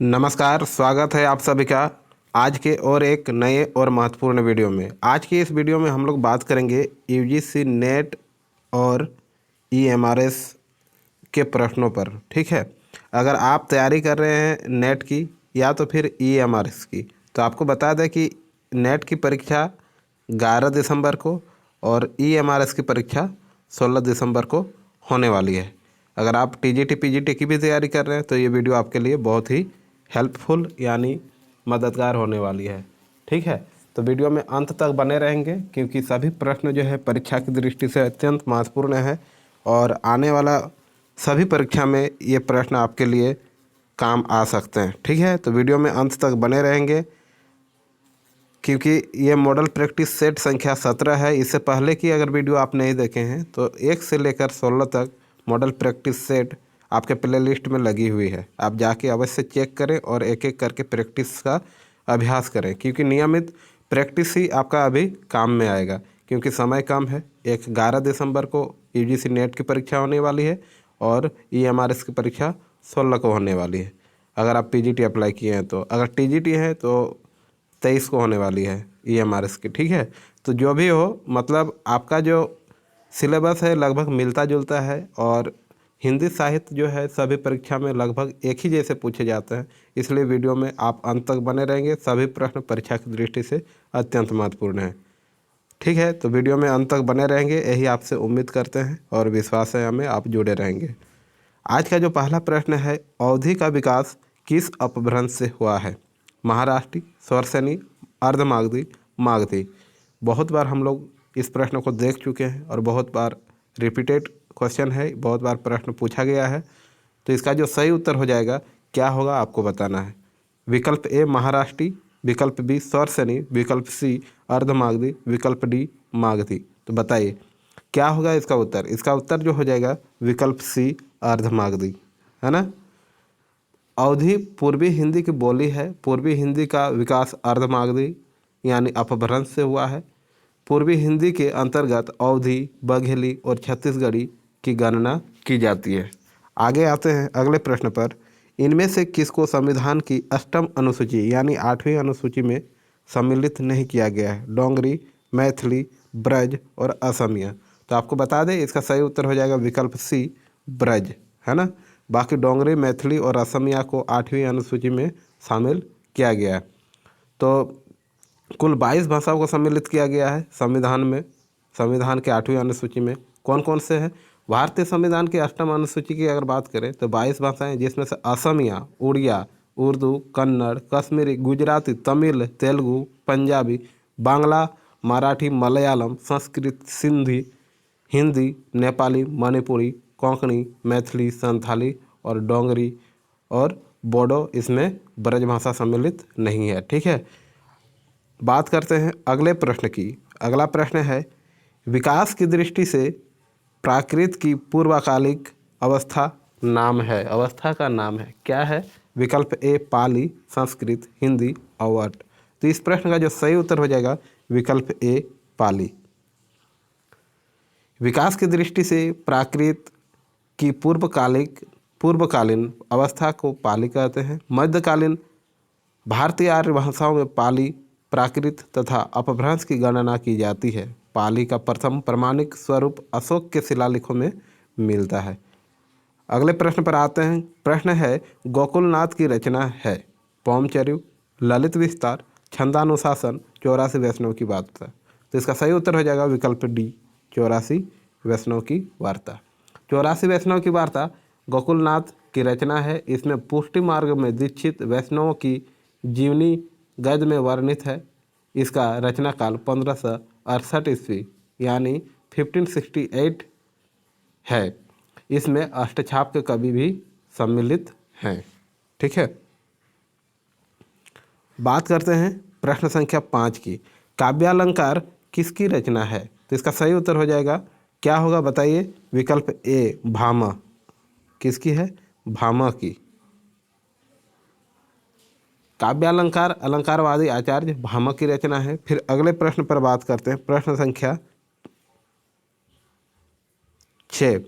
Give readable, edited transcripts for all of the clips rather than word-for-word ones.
नमस्कार, स्वागत है आप सभी का आज के और एक नए और महत्वपूर्ण वीडियो में। आज की इस वीडियो में हम लोग बात करेंगे यूजीसी नेट और ईएमआरएस के प्रश्नों पर। ठीक है, अगर आप तैयारी कर रहे हैं नेट की या तो फिर ईएमआरएस की, तो आपको बता दें कि नेट की परीक्षा 11 दिसंबर को और ईएमआरएस की परीक्षा 16 दिसंबर को होने वाली है। अगर आप टीजीटी पीजीटी की भी तैयारी कर रहे हैं तो ये वीडियो आपके लिए बहुत ही हेल्पफुल यानी मददगार होने वाली है। ठीक है, तो वीडियो में अंत तक बने रहेंगे क्योंकि सभी प्रश्न जो है परीक्षा की दृष्टि से अत्यंत महत्वपूर्ण है और आने वाला सभी परीक्षा में ये प्रश्न आपके लिए काम आ सकते हैं। ठीक है, तो वीडियो में अंत तक बने रहेंगे क्योंकि ये मॉडल प्रैक्टिस सेट संख्या 17 है। इससे पहले की अगर वीडियो आप नहीं देखे हैं तो 1 से लेकर 16 तक मॉडल प्रैक्टिस सेट आपके प्लेलिस्ट में लगी हुई है। आप जाके अवश्य चेक करें और एक एक करके प्रैक्टिस का अभ्यास करें क्योंकि नियमित प्रैक्टिस ही आपका अभी काम में आएगा। क्योंकि समय कम है, 11 दिसंबर को यूजीसी नेट की परीक्षा होने वाली है और ईएमआरएस की परीक्षा 16 को होने वाली है। अगर आप पीजीटी अप्लाई किए हैं तो, अगर टीजीटी है तो 23 को होने वाली है ईएमआरएस की। ठीक है, तो जो भी हो मतलब आपका जो सिलेबस है लगभग मिलता जुलता है और हिंदी साहित्य जो है सभी परीक्षा में लगभग एक ही जैसे पूछे जाते हैं। इसलिए वीडियो में आप अंत तक बने रहेंगे। सभी प्रश्न परीक्षा की दृष्टि से अत्यंत महत्वपूर्ण है। ठीक है, तो वीडियो में अंत तक बने रहेंगे यही आपसे उम्मीद करते हैं और विश्वास है हमें आप जुड़े रहेंगे। आज का जो पहला प्रश्न है, अवधि का विकास किस अपभ्रंश से हुआ है? महाराष्ट्री, स्वरसेनी, अर्धमागधी, मागधी। बहुत बार हम लोग इस प्रश्न को देख चुके हैं और बहुत बार रिपीटेड क्वेश्चन है, बहुत बार प्रश्न पूछा गया है। तो इसका जो सही उत्तर हो जाएगा क्या होगा आपको बताना है। विकल्प ए महाराष्ट्री, विकल्प बी स्वरसेनी, विकल्प सी अर्धमागधी, विकल्प डी मागधी। तो बताइए क्या होगा इसका उत्तर? इसका उत्तर जो हो जाएगा विकल्प सी अर्धमागधी, है ना। अवधि पूर्वी हिंदी की बोली है। पूर्वी हिंदी का विकास अर्धमागधी यानी अपभ्रंश से हुआ है। पूर्वी हिंदी के अंतर्गत अवधी, बघेली और छत्तीसगढ़ी की गणना की जाती है। आगे आते हैं अगले प्रश्न पर। इनमें से किसको संविधान की अष्टम अनुसूची यानी 8वीं अनुसूची में सम्मिलित नहीं किया गया है? डोंगरी, मैथिली, ब्रज और असमिया। तो आपको बता दें इसका सही उत्तर हो जाएगा विकल्प सी ब्रज, है ना। बाकी डोंगरी, मैथिली और असमिया को 8वीं अनुसूची में शामिल किया गया है। तो कुल 22 भाषाओं को सम्मिलित किया गया है संविधान में। संविधान के 8वीं अनुसूची में कौन कौन से हैं? भारतीय संविधान की अष्टम अनुसूची की अगर बात करें तो 22 भाषाएं, जिसमें से असमिया, उड़िया, उर्दू, कन्नड़, कश्मीरी, गुजराती, तमिल, तेलुगु, पंजाबी, बांग्ला, मराठी, मलयालम, संस्कृत, सिंधी, हिंदी, नेपाली, मणिपुरी, कोंकणी, मैथिली, संथाली और डोंगरी और बोडो, इसमें ब्रजभाषा सम्मिलित नहीं है। ठीक है, बात करते हैं अगले प्रश्न की। अगला प्रश्न है, विकास की दृष्टि से प्राकृत की पूर्वकालिक अवस्था नाम है। अवस्था का नाम है, क्या है? विकल्प ए पाली, संस्कृत, हिंदी, अवध। तो इस प्रश्न का जो सही उत्तर हो जाएगा विकल्प ए पाली। विकास की दृष्टि से प्राकृत की पूर्वकालीन अवस्था को पाली कहते हैं। मध्यकालीन भारतीय आर्य भाषाओं में पाली, प्राकृत तथा अपभ्रंश की गणना की जाती है। पाली का प्रथम प्रमाणिक स्वरूप अशोक के शिलालेखों में मिलता है। अगले प्रश्न पर आते हैं। प्रश्न है, गोकुलनाथ की रचना है? पौमचर्य, ललित विस्तार, छंदानुशासन, 84 वैष्णव की वार्ता। तो इसका सही उत्तर हो जाएगा विकल्प डी 84 वैष्णव की वार्ता। 84 वैष्णव की वार्ता गोकुलनाथ की रचना है। इसमें पुष्टि मार्ग में दीक्षित वैष्णवों की जीवनी गद्य में वर्णित है। इसका रचना काल 1568 ईस्वी यानी 1568 है। इसमें अष्टछाप के कवि भी सम्मिलित हैं। ठीक है, बात करते हैं प्रश्न संख्या 5 की। काव्यालंकार किसकी रचना है? तो इसका सही उत्तर हो जाएगा, क्या होगा बताइए? विकल्प ए भामा। किसकी है? भामा की। काव्यालंकार अलंकारवादी आचार्य भामह की रचना है। फिर अगले प्रश्न पर बात करते हैं, प्रश्न संख्या 6।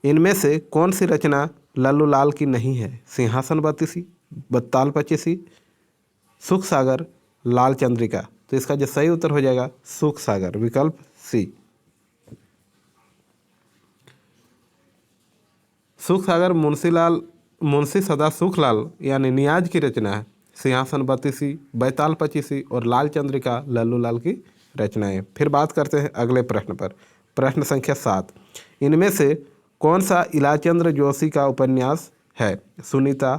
इनमें से कौन सी रचना लल्लू लाल की नहीं है? सिंहासन बत्तीसी, बत्ताल पचीसी, सुख सागर, लाल चंद्रिका। तो इसका जो सही उत्तर हो जाएगा सुख सागर, विकल्प सी। सुख सागर मुंशी सदा सुखलाल यानी नियाज की रचना है। सिंहासन बत्तीसी, बैताल पचीसी और लाल चंद्रिका लल्लू लाल की रचनाएं। फिर बात करते हैं अगले प्रश्न पर। प्रश्न संख्या 7, इनमें से कौन सा इलाचंद्र जोशी का उपन्यास है? सुनीता,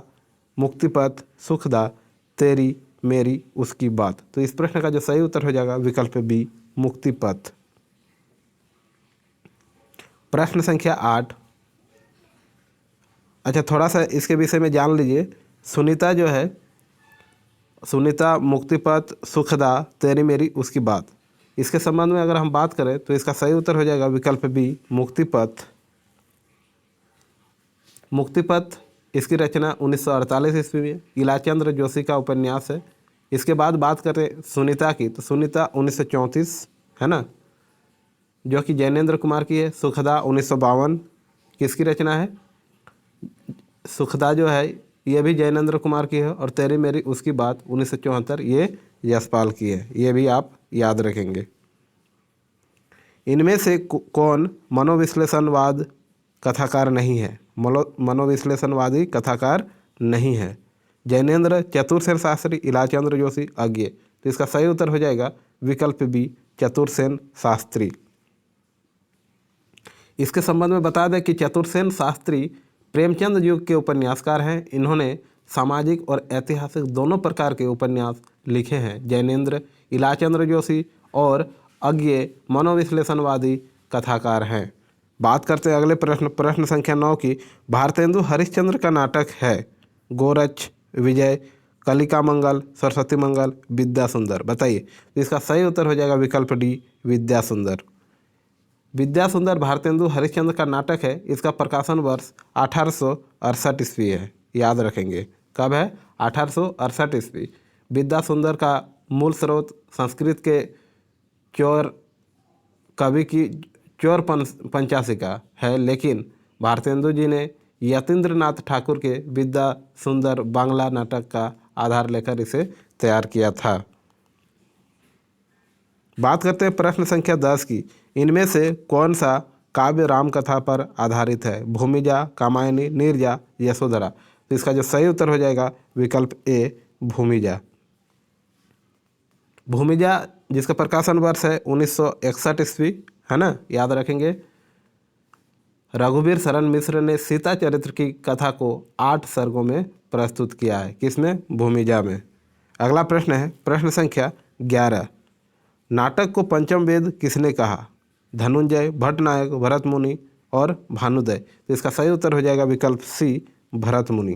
मुक्तिपथ, सुखदा, तेरी मेरी उसकी बात। तो इस प्रश्न का जो सही उत्तर हो जाएगा विकल्प बी, मुक्तिपथ। प्रश्न संख्या 8, अच्छा थोड़ा सा इसके विषय में जान लीजिए। सुनीता जो है, सुनीता, मुक्तिपथ, सुखदा, तेरी मेरी उसकी बात, इसके संबंध में अगर हम बात करें तो इसका सही उत्तर हो जाएगा विकल्प बी, मुक्तिपथ। मुक्तिपथ इसकी रचना 1948 ईस्वी में इलाचंद्र जोशी का उपन्यास है। इसके बाद बात करें सुनीता की, तो सुनीता 1934 है ना, जो कि जैनेन्द्र कुमार की है। सुखदा 1952 किसकी रचना है? सुखदा जो है ये भी जैनेन्द्र कुमार की है। और तेरी मेरी उसकी बात 1974 ये यशपाल की है। ये भी आप याद रखेंगे। इनमें से कौन मनोविश्लेषणवाद कथाकार नहीं है? मनोविश्लेषणवादी कथाकार नहीं है। जैनेन्द्र, चतुरसेन शास्त्री, इलाचंद्र जोशी, अज्ञे। तो इसका सही उत्तर हो जाएगा विकल्प बी, चतुरसेन शास्त्री। इसके संबंध में बता दें कि चतुरसेन शास्त्री प्रेमचंद युग के उपन्यासकार हैं। इन्होंने सामाजिक और ऐतिहासिक दोनों प्रकार के उपन्यास लिखे हैं। जैनेन्द्र, इलाचंद्र जोशी और अज्ञे मनोविश्लेषणवादी कथाकार हैं। बात करते हैं अगले प्रश्न संख्या 9 की। भारतेंदु हरिश्चंद्र का नाटक है गोरच, विजय, कलिका मंगल, सरस्वती मंगल, विद्या सुंदर। बताइए। तो इसका सही उत्तर हो जाएगा विकल्प डी, विद्या सुंदर। विद्या सुंदर भारतेंदु हरिश्चंद्र का नाटक है। इसका प्रकाशन वर्ष 1868 ईस्वी है, याद रखेंगे। कब है? 1868 ईस्वी। विद्या सुंदर का मूल स्रोत संस्कृत के चोर कवि की चोर पंचाशिका है, लेकिन भारतेंदु जी ने यतीन्द्रनाथ ठाकुर के विद्या सुंदर बांग्ला नाटक का आधार लेकर इसे तैयार किया था। बात करते हैं प्रश्न संख्या 10 की। इनमें से कौन सा काव्य रामकथा पर आधारित है? भूमिजा, कामायनी, नीरजा, यशोधरा। तो इसका जो सही उत्तर हो जाएगा विकल्प ए, भूमिजा। भूमिजा जिसका प्रकाशन वर्ष है 1961 ईस्वी है ना, याद रखेंगे। रघुवीर शरण मिश्र ने सीता चरित्र की कथा को 8 सर्गों में प्रस्तुत किया है। किसमें? भूमिजा में। अगला प्रश्न है प्रश्न संख्या 11। नाटक को पंचम वेद किसने कहा? धनुंजय, भट्टनायक, भरत मुनि और भानुदय। तो इसका सही उत्तर हो जाएगा विकल्प सी, भरत मुनि।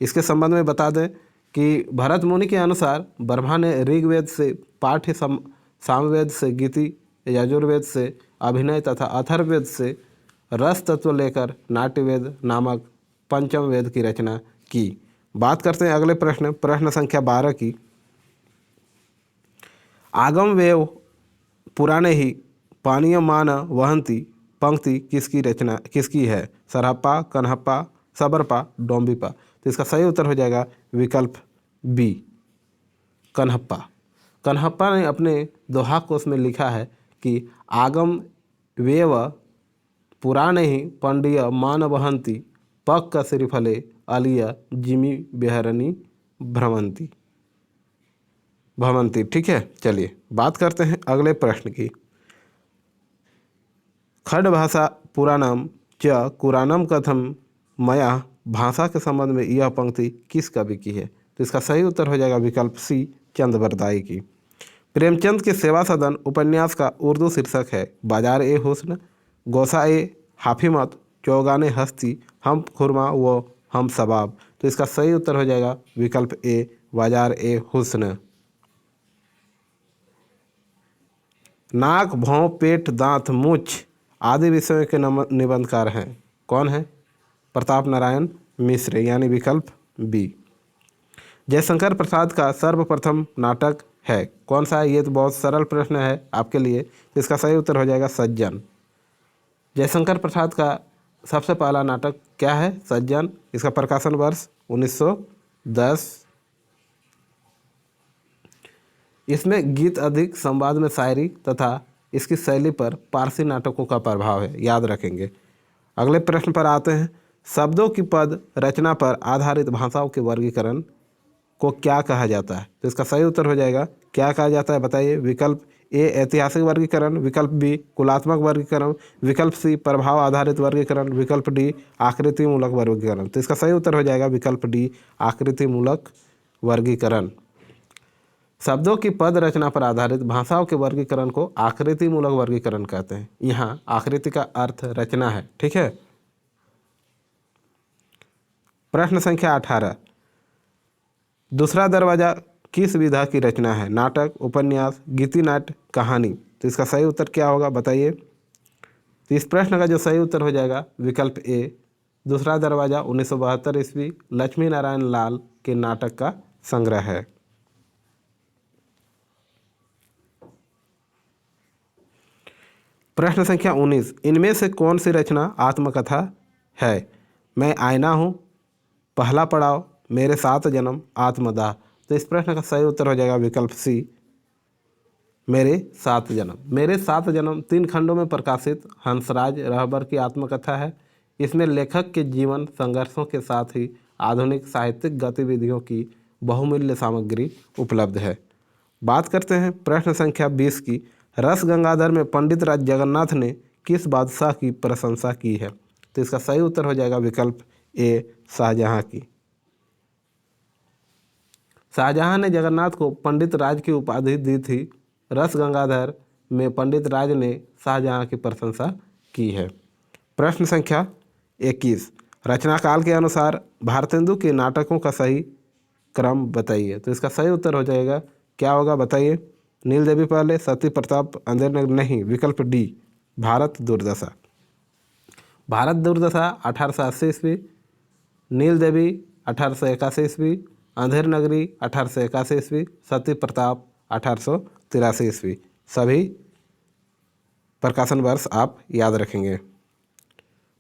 इसके संबंध में बता दें कि भरत मुनि के अनुसार ब्रह्मा ने ऋग्वेद से पाठ्य, सामवेद से गीति, यजुर्वेद से अभिनय तथा अथर्ववेद से रस तत्व लेकर नाट्यवेद नामक पंचम वेद की रचना की। बात करते हैं अगले प्रश्न संख्या 12 की। आगम वेव पुराने ही पानीय मान वहंती पंक्ति किसकी है? सरहप्पा, कन्हप्पा, सबरपा, डोंबिपा। तो इसका सही उत्तर हो जाएगा विकल्प बी, कन्हप्पा। कन्हप्पा ने अपने दोहा कोश में लिखा है कि आगम वेव पुराणे ही पंडिय मान वहंती पक्क श्रीफले अलिया जिमी बेहरनी भ्रमंती। ठीक है। चलिए बात करते हैं अगले प्रश्न की। खड़ भाषा पुराणम च कुरानम कथम मया। भाषा के संबंध में यह पंक्ति किस कवि की है? तो इसका सही उत्तर हो जाएगा विकल्प सी, चंद्रबरदाई की। प्रेमचंद के सेवा सदन उपन्यास का उर्दू शीर्षक है बाजार ए हुस्न, गोसा ए हाफिमत, चौगाने हस्ती, हम खुरमा व हम सबाब। तो इसका सही उत्तर हो जाएगा विकल्प ए, बाजार ए हुस्न। नाक, भौं, पेट, दांत, मूछ आदि विषयों के निबंधकार हैं। कौन है? प्रताप नारायण मिश्र, यानी विकल्प बी। जयशंकर प्रसाद का सर्वप्रथम नाटक है कौन सा है? ये तो बहुत सरल प्रश्न है आपके लिए। इसका सही उत्तर हो जाएगा सज्जन। जयशंकर प्रसाद का सबसे पहला नाटक क्या है? सज्जन। इसका प्रकाशन वर्ष 19 10। इसमें गीत अधिक, संवाद में शायरी तथा इसकी शैली पर पारसी नाटकों का प्रभाव है, याद रखेंगे। अगले प्रश्न पर आते हैं। शब्दों की पद रचना पर आधारित भाषाओं के वर्गीकरण को क्या कहा जाता है? तो इसका सही उत्तर हो जाएगा क्या कहा जाता है, बताइए। विकल्प ए ऐतिहासिक वर्गीकरण, विकल्प बी कुलात्मक वर्गीकरण, विकल्प सी प्रभाव आधारित वर्गीकरण, विकल्प डी आकृति मूलक वर्गीकरण। तो इसका सही उत्तर हो जाएगा विकल्प डी आकृति मूलक वर्गीकरण। शब्दों की पद रचना पर आधारित भाषाओं के वर्गीकरण को आकृति मूलक वर्गीकरण कहते हैं। यहाँ आकृति का अर्थ रचना है, ठीक है। प्रश्न संख्या 18। दूसरा दरवाजा किस विधा की रचना है? नाटक, उपन्यास, गीति नाट्य, कहानी। तो इसका सही उत्तर क्या होगा, बताइए। तो इस प्रश्न का जो सही उत्तर हो जाएगा विकल्प ए दूसरा दरवाजा 1972 ईस्वी लक्ष्मी नारायण लाल के नाटक का संग्रह है। प्रश्न संख्या 19। इनमें से कौन सी रचना आत्मकथा है? मैं आईना हूँ, पहला पड़ाव, मेरे 7 जन्म, आत्मदाह। तो इस प्रश्न का सही उत्तर हो जाएगा विकल्प सी मेरे 7 जन्म। मेरे 7 जन्म 3 खंडों में प्रकाशित हंसराज रहबर की आत्मकथा है। इसमें लेखक के जीवन संघर्षों के साथ ही आधुनिक साहित्यिक गतिविधियों की बहुमूल्य सामग्री उपलब्ध है। बात करते हैं प्रश्न संख्या 20 की। रस गंगाधर में पंडित राज जगन्नाथ ने किस बादशाह की प्रशंसा की है? तो इसका सही उत्तर हो जाएगा विकल्प ए शाहजहां की। शाहजहां ने जगन्नाथ को पंडित राज की उपाधि दी थी। रस गंगाधर में पंडित राज ने शाहजहां की प्रशंसा की है। प्रश्न संख्या 21। रचना काल के अनुसार भारतेंदु के नाटकों का सही क्रम बताइए। तो इसका सही उत्तर हो जाएगा क्या होगा, बताइए। नील देवी पहले, सती प्रताप, अंधेर नगरी, नहीं, विकल्प डी भारत दुर्दशा। भारत दुर्दशा 1880 ईस्वी, नील देवी 1881 ईस्वी, अंधेर नगरी 1881 ईस्वी, सती प्रताप 1883 ईस्वी। सभी प्रकाशन वर्ष आप याद रखेंगे।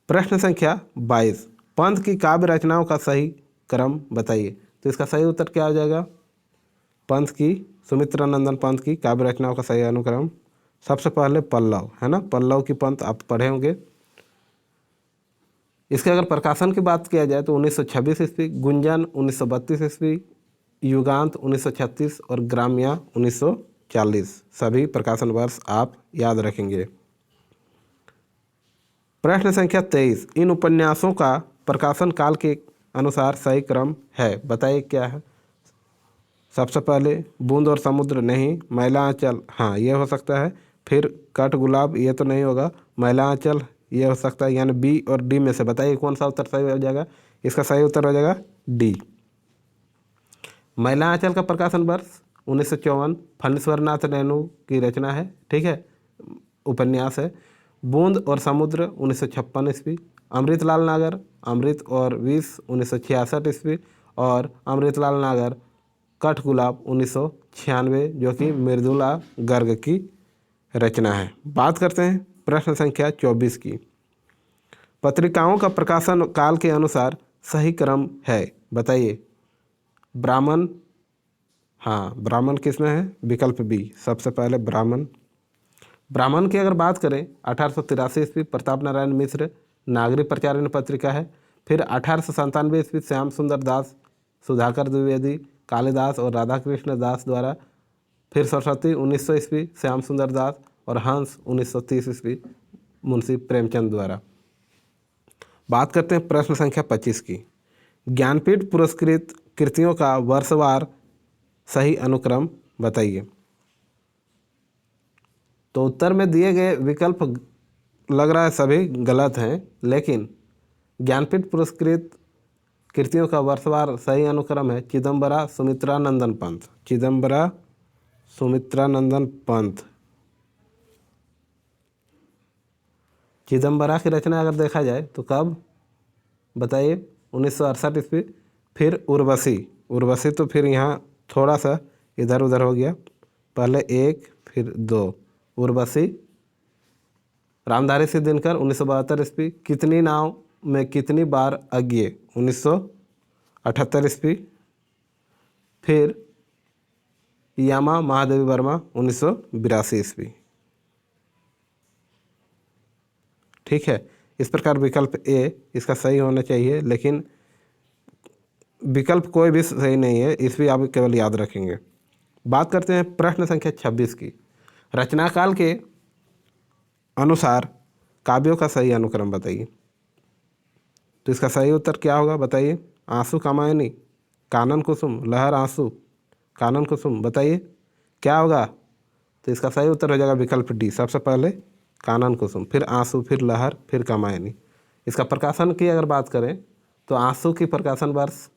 प्रश्न संख्या 22। पंत की काव्य रचनाओं का सही क्रम बताइए। तो इसका सही उत्तर क्या हो जाएगा? पंत की, सुमित्रानंदन पंत की काव्य रचनाओं का सही अनुक्रम। सबसे पहले पल्लव, है ना, पल्लव की पंत आप पढ़े होंगे। इसके अगर प्रकाशन की बात किया जाए तो 1926 ईस्वी, गुंजन 1932 ईस्वी, युगांत 1936 और ग्राम्या 1940। सभी प्रकाशन वर्ष आप याद रखेंगे। प्रश्न संख्या 23। इन उपन्यासों का प्रकाशन काल के अनुसार सही क्रम है, बताइए क्या है। सबसे पहले बूंद और समुद्र, नहीं, मैला आंचल, हाँ ये हो सकता है। फिर कट गुलाब, ये तो नहीं होगा। मैला आंचल ये हो सकता है। यानी बी और डी में से बताइए कौन सा उत्तर सही हो जाएगा। इसका सही उत्तर हो जाएगा डी। मैला आंचल का प्रकाशन वर्ष 1954 फणीश्वर नाथ रेणु की रचना है, ठीक है, उपन्यास है। बूंद और समुद्र 1956 ईस्वी, अमृतलाल नागर अमृत और विष 1966 ईस्वी और अमृतलाल नागर कठ गुलाब 1996, जो कि मृदुला गर्ग की रचना है। बात करते हैं प्रश्न संख्या 24 की। पत्रिकाओं का प्रकाशन काल के अनुसार सही क्रम है, बताइए। ब्राह्मण, हाँ ब्राह्मण किस में है, विकल्प बी सबसे पहले ब्राह्मण। ब्राह्मण की अगर बात करें 1883 ईस्वी प्रताप नारायण मिश्र नागरिक प्रचारण पत्रिका है। फिर 1897 ईस्वी श्याम सुंदर दास, सुधाकर द्विवेदी, कालिदास और राधाकृष्ण दास द्वारा। फिर सरस्वती 1900 ईस्वी श्याम सुंदर दास और हंस 1930 ईस्वी मुंशी प्रेमचंद द्वारा। बात करते हैं प्रश्न संख्या 25 की। ज्ञानपीठ पुरस्कृत कृतियों का वर्षवार सही अनुक्रम बताइए। तो उत्तर में दिए गए विकल्प लग रहा है सभी गलत हैं, लेकिन ज्ञानपीठ पुरस्कृत कृतियों का वर्षवार सही अनुक्रम है चिदम्बरा सुमित्रानंदन पंत। चिदम्बरा सुमित्रानंदन पंत। चिदम्बरा की रचना अगर देखा जाए तो कब, बताइए, 1968 ईस्वी। फिर उर्वशी, उर्वशी तो फिर यहाँ थोड़ा सा इधर उधर हो गया, पहले 1 फिर 2, उर्वशी। रामधारी सिंह दिनकर 1972 ईस्वी। कितनी नाव में कितनी बार अज्ञे 1978 ईस्वी। फिर यामा महादेवी वर्मा 1982 ईस्वी। ठीक है, इस प्रकार विकल्प ए इसका सही होना चाहिए, लेकिन विकल्प कोई भी सही नहीं है, ईस्वी आप केवल याद रखेंगे। बात करते हैं प्रश्न संख्या 26 की। रचनाकाल के अनुसार काव्यों का सही अनुक्रम बताइए। तो इसका सही उत्तर क्या होगा बताइए। आंसू कामायनी, कानन कुसुम, लहर आंसू, कानन कुसुम, बताइए क्या होगा। तो इसका सही उत्तर हो जाएगा विकल्प डी, सबसे पहले कानन कुसुम, फिर आंसू, फिर लहर, फिर कामायनी। इसका प्रकाशन की अगर बात करें तो आंसू की प्रकाशन वर्ष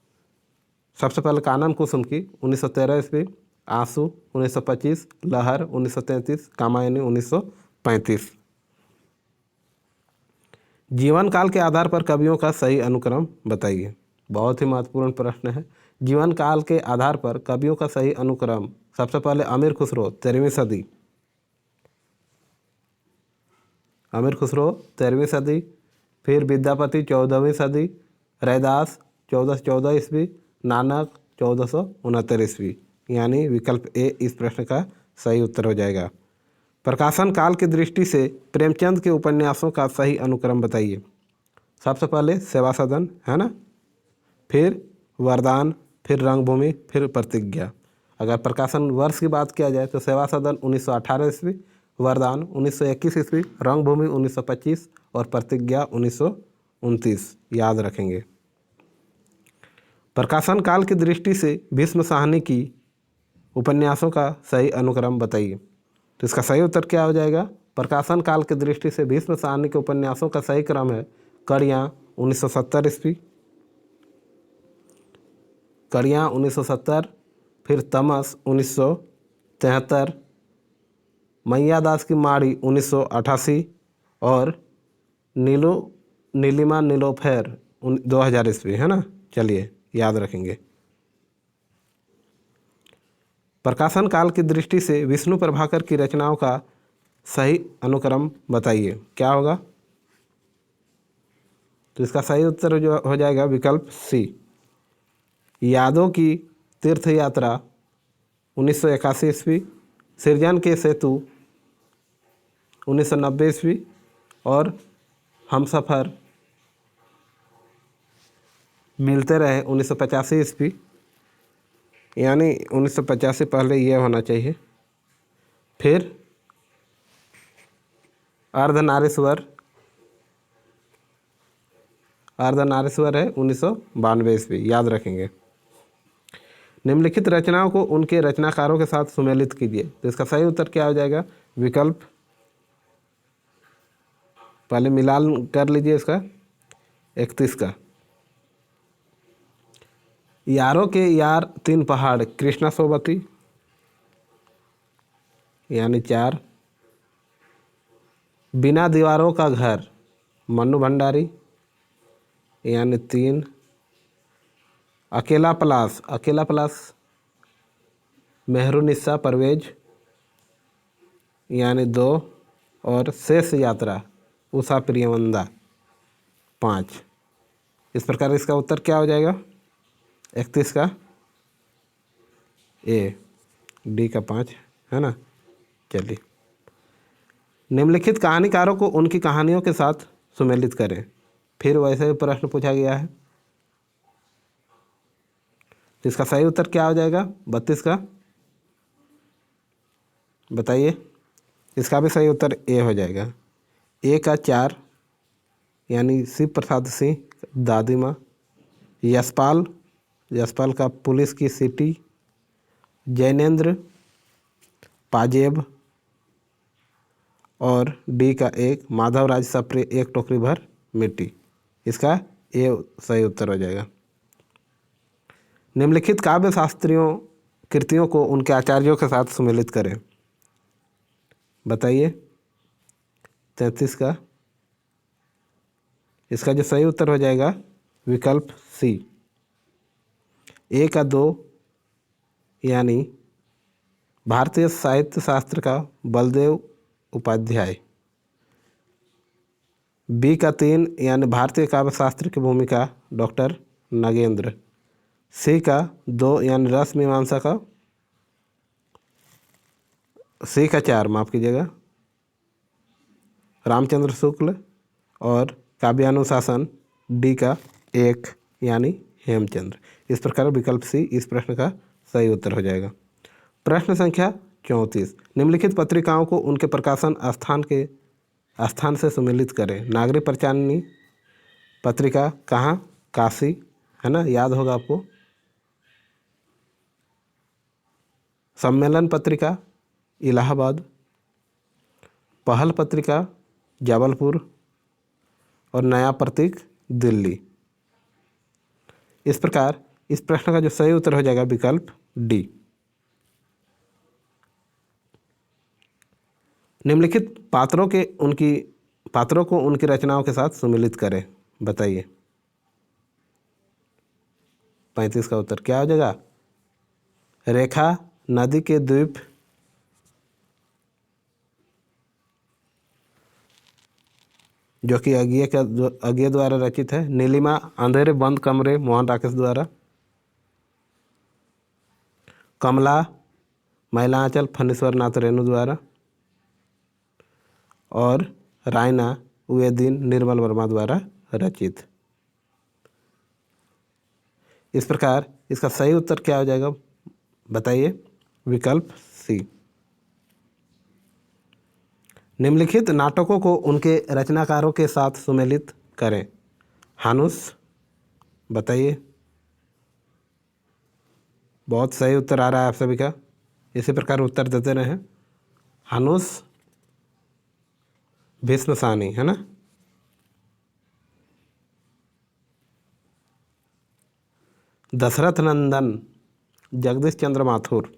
सबसे पहले कानन कुसुम की 1913 ईस्वी, आंसू 1925, लहर 1933, कामायनी 1935। जीवन काल के आधार पर कवियों का सही अनुक्रम बताइए। बहुत ही महत्वपूर्ण प्रश्न है। जीवन काल के आधार पर कवियों का सही अनुक्रम, सबसे पहले अमीर खुसरो 13वीं सदी, अमीर खुसरो 13वीं सदी, फिर विद्यापति 14वीं सदी, रैदास 1414 ईस्वी, नानक 1469 ईस्वी। यानी विकल्प ए इस प्रश्न का सही उत्तर हो जाएगा। प्रकाशन काल की दृष्टि से प्रेमचंद के उपन्यासों का सही अनुक्रम बताइए। सबसे पहले सेवा सदन, है ना, फिर वरदान, फिर रंगभूमि, फिर प्रतिज्ञा। अगर प्रकाशन वर्ष की बात किया जाए तो सेवा सदन 1918 ईस्वी, वरदान 1921 ईस्वी, रंगभूमि 1925 और प्रतिज्ञा 1929। याद रखेंगे। प्रकाशन काल की दृष्टि से भीष्म साहनी की उपन्यासों का सही अनुक्रम बताइए। तो इसका सही उत्तर क्या हो जाएगा। प्रकाशन काल की दृष्टि से भीष्म साहनी के उपन्यासों का सही क्रम है कड़ियाँ 1970 ईस्वी, कड़ियाँ 1970, फिर तमस 1973, मैया दास की माड़ी 1988 और नीलिमा नीलोफर 2000 ईस्वी, है ना। चलिए याद रखेंगे। प्रकाशन काल की दृष्टि से विष्णु प्रभाकर की रचनाओं का सही अनुक्रम बताइए, क्या होगा। तो इसका सही उत्तर जो हो जाएगा विकल्प सी, यादों की तीर्थ यात्रा 1981 ईस्वी, सृजन के सेतु 1990 ईस्वी और हमसफ़र मिलते रहे 1985 ईस्वी। यानी 1985 पहले ये होना चाहिए। फिर अर्धनारीश्वर है 1992 ईस्वी। याद रखेंगे। निम्नलिखित रचनाओं को उनके रचनाकारों के साथ सुमेलित कीजिए। तो इसका सही उत्तर क्या हो जाएगा। विकल्प पहले मिलान कर लीजिए इसका 31 का। यारों के यार 3 पहाड़ कृष्णा सोबती यानी 4, बिना दीवारों का घर मन्नू भंडारी यानी 3, अकेला प्लास मेहरुनिसा परवेज यानी 2 और शेष यात्रा उषा प्रियवंदा 5। इस प्रकार इसका उत्तर क्या हो जाएगा। 31 का ए, डी का 5, है ना। चलिए, निम्नलिखित कहानीकारों को उनकी कहानियों के साथ सुमेलित करें। फिर वैसे ही प्रश्न पूछा गया है। तो इसका सही उत्तर क्या हो जाएगा 32 का, बताइए। इसका भी सही उत्तर ए हो जाएगा। ए का 4 यानी शिव प्रसाद सिंह दादी माँ, यशपाल का पुलिस की सिटी, जैनेन्द्र पाजेब और डी का 1 माधवराज सप्रे एक टोकरी भर मिट्टी। इसका ए सही उत्तर हो जाएगा। निम्नलिखित काव्य शास्त्रियों कृतियों को उनके आचार्यों के साथ सुमेलित करें, बताइए। 33 का इसका जो सही उत्तर हो जाएगा विकल्प सी, ए का 2 यानी भारतीय साहित्य शास्त्र का बलदेव उपाध्याय, बी का 3 यानी भारतीय काव्य शास्त्र की भूमिका डॉक्टर नगेंद्र, सी का 2 यानी रस मीमांसा का, सी का 4 माफ कीजिएगा रामचंद्र शुक्ल, और काव्यानुशासन डी का 1 यानी हेमचंद्र। इस प्रकार विकल्प सी इस प्रश्न का सही उत्तर हो जाएगा। प्रश्न संख्या 34, निम्नलिखित पत्रिकाओं को उनके प्रकाशन स्थान से सुमेलित करें। नागरिक पंचाननी पत्रिका कहाँ? काशी, है ना, याद होगा आपको। सम्मेलन पत्रिका इलाहाबाद, पहल पत्रिका जबलपुर, और नया प्रतीक दिल्ली। इस प्रकार इस प्रश्न का जो सही उत्तर हो जाएगा विकल्प डी। निम्नलिखित पात्रों को उनकी रचनाओं के साथ सुमेलित करें। बताइए 35 का उत्तर क्या हो जाएगा? रेखा नदी के द्वीप, जो कि अज्ञे द्वारा रचित है। नीलिमा अंधेरे बंद कमरे मोहन राकेश द्वारा। कमला महिलांचल फणीश्वर नाथ रेणु द्वारा। और रायना वे दिन निर्मल वर्मा द्वारा रचित। इस प्रकार इसका सही उत्तर क्या हो जाएगा? बताइए विकल्प सी। निम्नलिखित नाटकों को उनके रचनाकारों के साथ सुमेलित करें। हानुस, बताइए। बहुत सही उत्तर आ रहा है आप सभी का, इसी प्रकार उत्तर देते रहें। हानुस भीष्म सानी, है ना। दशरथ नंदन जगदीश चंद्र माथुर।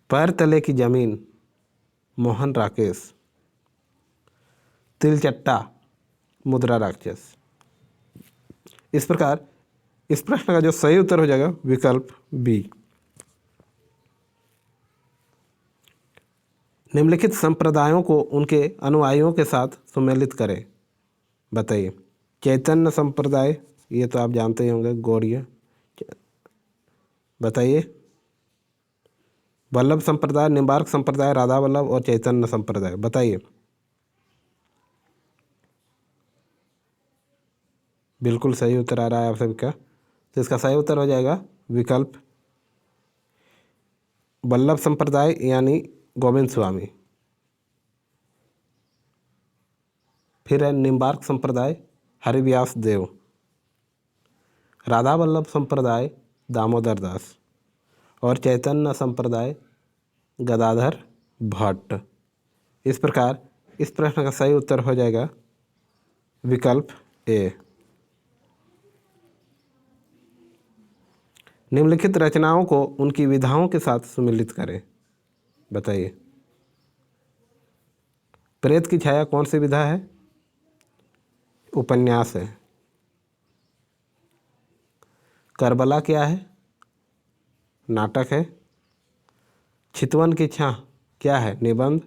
पैर तले की जमीन मोहन राकेश। तिलचट्टा मुद्रा राक्षस। इस प्रकार इस प्रश्न का जो सही उत्तर हो जाएगा विकल्प बी। निम्नलिखित संप्रदायों को उनके अनुयायियों के साथ सुमेलित करें। बताइए चैतन्य संप्रदाय, ये तो आप जानते ही होंगे, गौड़ीय। बताइए वल्लभ संप्रदाय, निम्बार्क संप्रदाय, राधा वल्लभ और चैतन्य संप्रदाय। बताइए। बिल्कुल सही उत्तर आ रहा है आप सभी का, तो इसका सही उत्तर हो जाएगा विकल्प वल्लभ संप्रदाय यानी गोविंद स्वामी। फिर है निम्बार्क संप्रदाय हरिव्यास देव। राधा वल्लभ संप्रदाय दामोदर दास। और चैतन्य संप्रदाय गदाधर भट्ट। इस प्रकार इस प्रश्न का सही उत्तर हो जाएगा विकल्प ए। निम्नलिखित रचनाओं को उनकी विधाओं के साथ सुमेलित करें। बताइए प्रेत की छाया कौन सी विधा है? उपन्यास है। करबला क्या है? नाटक है। चितवन की छाह क्या है? निबंध।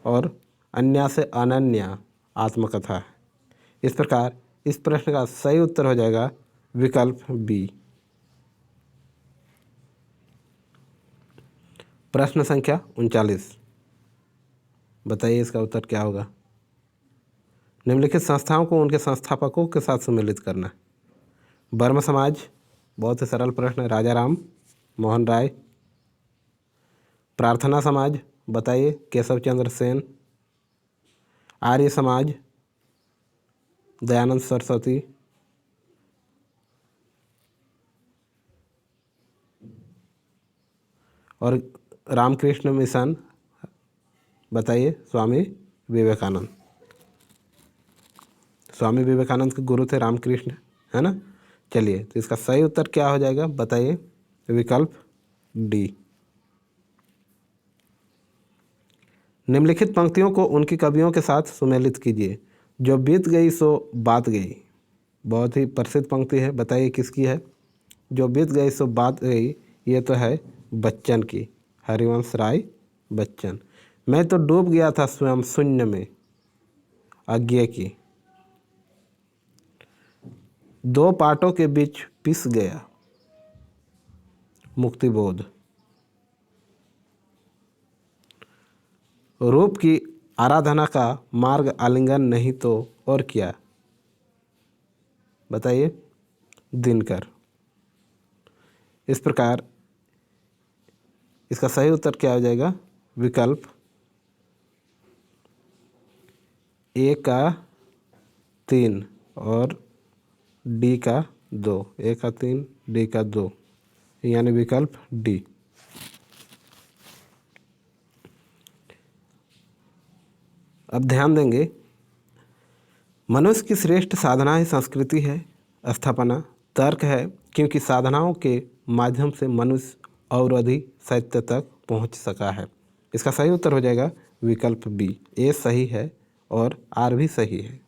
और अन्या से अनन्या आत्मकथा है। इस प्रकार इस प्रश्न का सही उत्तर हो जाएगा विकल्प बी। प्रश्न संख्या 39, बताइए इसका उत्तर क्या होगा? निम्नलिखित संस्थाओं को उनके संस्थापकों के साथ सुमेलित करना। ब्रह्म समाज, बहुत ही सरल प्रश्न है, राजा राम मोहन राय। प्रार्थना समाज, बताइए केशव चंद्र सेन। आर्य समाज दयानंद सरस्वती। और रामकृष्ण मिशन, बताइए स्वामी विवेकानंद। स्वामी विवेकानंद के गुरु थे रामकृष्ण, है ना। चलिए तो इसका सही उत्तर क्या हो जाएगा? बताइए विकल्प डी। निम्नलिखित पंक्तियों को उनकी कवियों के साथ सुमेलित कीजिए। जो बीत गई सो बात गई, बहुत ही प्रसिद्ध पंक्ति है। बताइए किसकी है? जो बीत गई सो बात गई, ये तो है बच्चन की, हरिवंश राय बच्चन। मैं तो डूब गया था स्वयं शून्य में, अज्ञे की। दो पाटों के बीच पिस गया, मुक्तिबोध। रूप की आराधना का मार्ग आलिंगन नहीं तो और क्या, बताइए, दिनकर। इस प्रकार इसका सही उत्तर क्या हो जाएगा, विकल्प ए का 3 और डी का 2, ए का 3 डी का 2, यानी विकल्प डी। अब ध्यान देंगे, मनुष्य की श्रेष्ठ साधना ही संस्कृति है, स्थापना तर्क है, क्योंकि साधनाओं के माध्यम से मनुष्य अवरोधी सत्य तक पहुंच सका है। इसका सही उत्तर हो जाएगा विकल्प बी, ए सही है और आर भी सही है।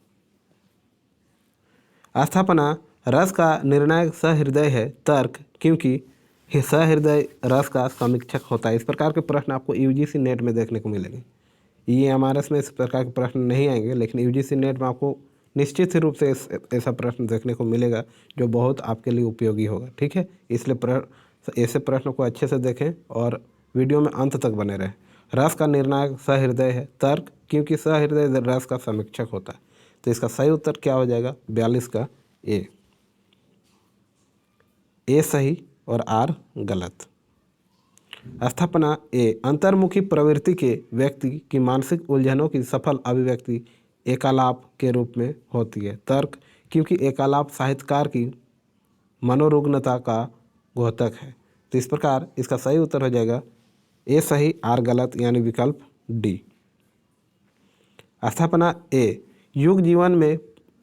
स्थापना रस का निर्णायक सहृदय है, तर्क क्योंकि सहृदय रस का समीक्षक होता है। इस प्रकार के प्रश्न आपको यूजीसी नेट में देखने को मिलेंगे। ईएमआरएस में इस प्रकार के प्रश्न नहीं आएंगे, लेकिन यूजीसी नेट में आपको निश्चित ही रूप से ऐसा प्रश्न देखने को मिलेगा जो बहुत आपके लिए उपयोगी होगा। ठीक है, इसलिए ऐसे प्रश्न को अच्छे से देखें और वीडियो में अंत तक बने रहें। रस का निर्णायक सहृदय है, तर्क क्योंकि सहृदय रस का समीक्षक होता है। तो इसका सही उत्तर क्या हो जाएगा, 42 का ए सही और आर गलत। स्थापना ए अंतर्मुखी प्रवृत्ति के व्यक्ति की मानसिक उलझनों की सफल अभिव्यक्ति एकालाप के रूप में होती है, तर्क क्योंकि एकालाप साहित्यकार की मनोरुग्णता का द्योतक है। तो इस प्रकार इसका सही उत्तर हो जाएगा ए सही आर गलत, यानी विकल्प डी। स्थापना ए युग जीवन में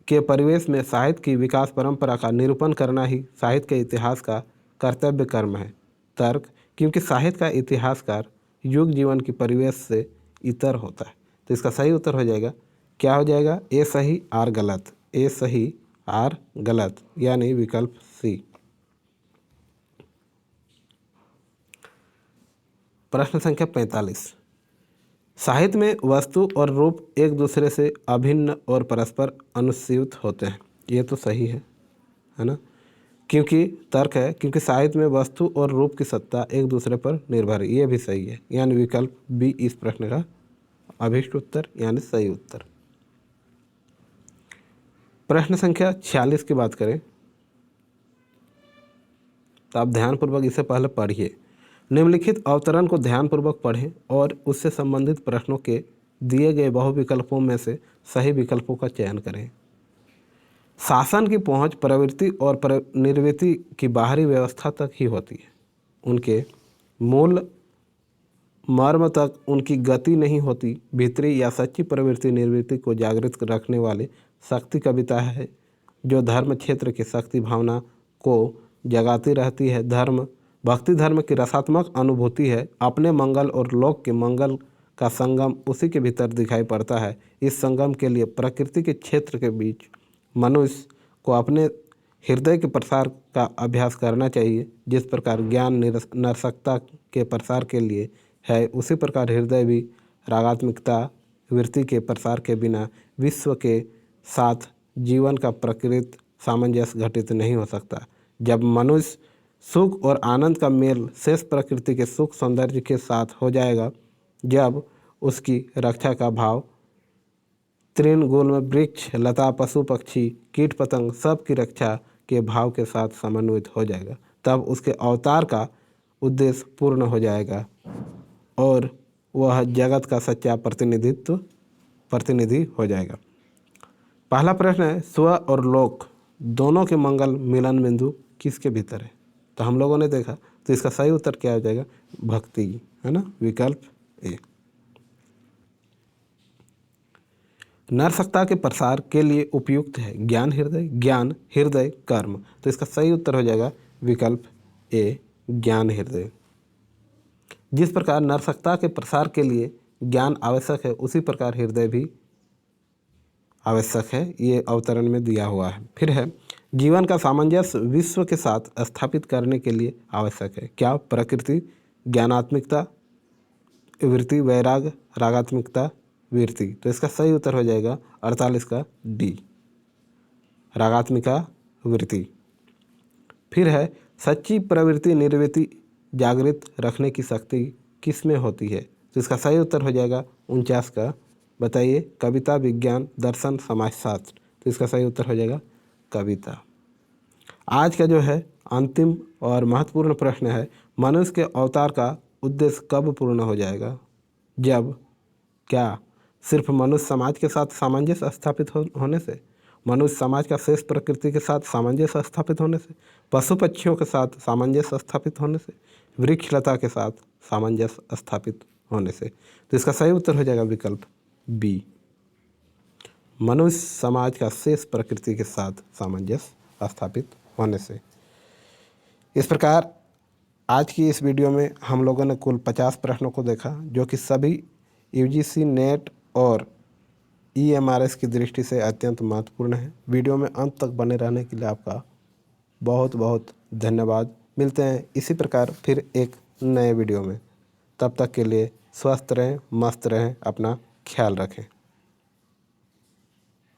के परिवेश में साहित्य की विकास परंपरा का निरूपण करना ही साहित्य के इतिहास का कर्तव्य कर्म है, तर्क क्योंकि साहित्य का इतिहासकार युग जीवन की परिवेश से इतर होता है। तो इसका सही उत्तर हो जाएगा, क्या हो जाएगा, ए सही आर गलत, ए सही आर गलत, यानी विकल्प सी। प्रश्न संख्या 45, साहित्य में वस्तु और रूप एक दूसरे से अभिन्न और परस्पर अनुस्यूत होते हैं। ये तो सही है ना, क्योंकि तर्क है क्योंकि साहित्य में वस्तु और रूप की सत्ता एक दूसरे पर निर्भर है। ये भी सही है, यानी विकल्प बी इस प्रश्न का अभीष्ट उत्तर यानी सही उत्तर। प्रश्न संख्या 46 की बात करें तो आप ध्यानपूर्वक इसे पहले पढ़िए। निम्नलिखित अवतरण को ध्यानपूर्वक पढ़ें और उससे संबंधित प्रश्नों के दिए गए बहुविकल्पों में से सही विकल्पों का चयन करें। शासन की पहुंच प्रवृत्ति और निर्वृत्ति की बाहरी व्यवस्था तक ही होती है, उनके मूल मर्म तक उनकी गति नहीं होती। भीतरी या सच्ची प्रवृत्ति निर्वृत्ति को जागृत रखने वाली शक्ति कविता है, जो धर्म क्षेत्र की शक्ति भावना को जगाती रहती है। धर्म भक्ति धर्म की रसात्मक अनुभूति है। अपने मंगल और लोक के मंगल का संगम उसी के भीतर दिखाई पड़ता है। इस संगम के लिए प्रकृति के क्षेत्र के बीच मनुष्य को अपने हृदय के प्रसार का अभ्यास करना चाहिए। जिस प्रकार ज्ञान नरसकता के प्रसार के लिए है, उसी प्रकार हृदय भी रागात्मिकता वृत्ति के प्रसार के बिना विश्व के साथ जीवन का प्रकृत सामंजस्य घटित नहीं हो सकता। जब मनुष्य सुख और आनंद का मेल शेष प्रकृति के सुख सौंदर्य के साथ हो जाएगा, जब उसकी रक्षा का भाव तृणगुल्म में वृक्ष लता पशु पक्षी कीट पतंग सब की रक्षा के भाव के साथ समन्वित हो जाएगा, तब उसके अवतार का उद्देश्य पूर्ण हो जाएगा और वह जगत का सच्चा प्रतिनिधि हो जाएगा। पहला प्रश्न है, स्व और लोक दोनों के मंगल मिलन बिंदु किसके भीतर है? तो हम लोगों ने देखा, तो इसका सही उत्तर क्या हो जाएगा, भक्ति, है ना, विकल्प ए। नरसकता के प्रसार के लिए उपयुक्त है ज्ञान हृदय कर्म। तो इसका सही उत्तर हो जाएगा विकल्प ए, ज्ञान हृदय। जिस प्रकार नरसकता के प्रसार के लिए ज्ञान आवश्यक है, उसी प्रकार हृदय भी आवश्यक है। ये अवतरण में दिया हुआ है। फिर है, जीवन का सामंजस्य विश्व के साथ स्थापित करने के लिए आवश्यक है क्या? प्रकृति, ज्ञानात्मिकता वृत्ति, वैराग, रागात्मिकता वृत्ति। तो इसका सही उत्तर हो जाएगा 48 का डी, रागात्मिका वृत्ति। फिर है सच्ची प्रवृत्ति निर्वृत्ति जागृत रखने की शक्ति किस में होती है? तो इसका सही उत्तर हो जाएगा 49 का। बताइए, कविता, विज्ञान, दर्शन, समाजशास्त्र। तो इसका सही उत्तर हो जाएगा कविता। आज का जो है अंतिम और महत्वपूर्ण प्रश्न है, मनुष्य के अवतार का उद्देश्य कब पूर्ण हो जाएगा? जब क्या? सिर्फ मनुष्य समाज के साथ सामंजस्य स्थापित होने से, मनुष्य समाज का शेष प्रकृति के साथ सामंजस्य स्थापित होने से, पशु पक्षियों के साथ सामंजस्य स्थापित होने से, वृक्षलता के साथ सामंजस्य स्थापित होने से। तो इसका सही उत्तर हो जाएगा विकल्प बी, मनुष्य समाज का शेष प्रकृति के साथ सामंजस्य स्थापित होने से। इस प्रकार आज की इस वीडियो में हम लोगों ने कुल 50 प्रश्नों को देखा, जो कि सभी यूजीसी नेट और ईएमआरएस की दृष्टि से अत्यंत महत्वपूर्ण है। वीडियो में अंत तक बने रहने के लिए आपका बहुत बहुत धन्यवाद। मिलते हैं इसी प्रकार फिर एक नए वीडियो में। तब तक के लिए स्वस्थ रहें, मस्त रहें, अपना ख्याल रखें।